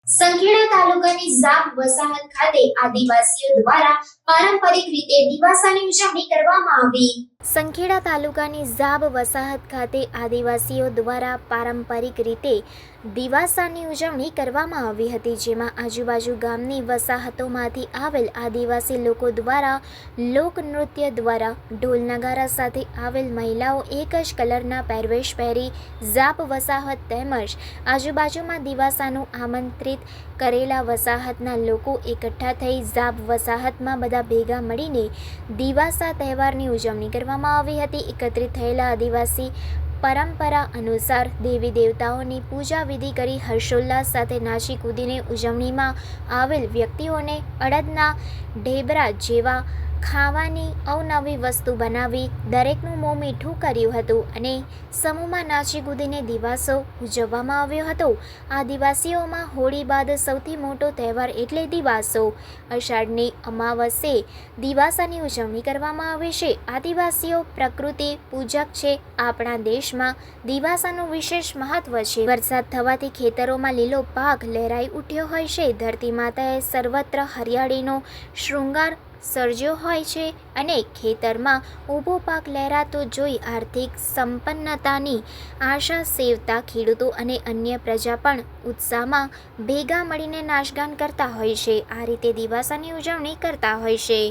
સંખેડા તાલુકાની ઝાપ વસાહત ખાતે આદિવાસીઓ દ્વારા પારંપરિક રીતે દિવાસાની ઉજવણી કરવામાં આવી। સંખેડા તાલુકાની ઝાબ વસાહત ખાતે આદિવાસીઓ દ્વારા પારંપરિક રીતે દિવાસાની ઉજવણી કરવામાં આવી હતી, જેમાં આજુબાજુ ગામની વસાહતોમાંથી આવેલ આદિવાસી લોકો દ્વારા લોકનૃત્ય દ્વારા ઢોલ નગારા સાથે આવેલ મહિલાઓ એક જ કલરના પહેરવેશ પહેરી ઝાપ વસાહત તેમજ આજુબાજુમાં દિવાસાનું આમંત્રિત કરેલા વસાહતના લોકો એકઠા થઈ ઝાબ વસાહતમાં બધા ભેગા મળીને દિવાસા તહેવારની ઉજવણી કરવામાં આવી હતી। એકત્રિત થયેલા આદિવાસી પરંપરા અનુસાર દેવી દેવતાઓની પૂજા વિધિ કરી હર્ષોલ્લાસ સાથે નાચી કૂદીને ઉજવણીમાં આવેલ વ્યક્તિઓને અડદના ઢેબરા જેવા ખાવાની અવનવી વસ્તુ બનાવી દરેકનું મોં મીઠું કર્યું હતું અને સમૂહમાં નાચી કૂદીને દિવાસો ઉજવવામાં આવ્યો હતો। આદિવાસીઓમાં હોળી બાદ સૌથી મોટો તહેવાર એટલે દિવાસો। અષાઢની અમાવસ્યે દિવાસાની ઉજવણી કરવામાં આવે છે। આદિવાસીઓ પ્રકૃતિ પૂજક છે। આપણા દેશમાં દિવાસાનું વિશેષ મહત્વ છે। વરસાદ થવાથી ખેતરોમાં લીલો પાક લહેરાઈ ઉઠ્યો હોય છે। ધરતી માતાએ સર્વત્ર હરિયાળીનો શૃંગાર સર્જ્યો હોય છે અને ખેતરમાં ઊભો પાક લહેરાતો જોઈ આર્થિક સંપન્નતાની આશા સેવતા ખેડૂતો અને અન્ય પ્રજા પણ ઉત્સાહમાં ભેગા મળીને નાચગાન કરતા હોય છે। આ રીતે દિવાસાની ઉજવણી કરતા હોય છે।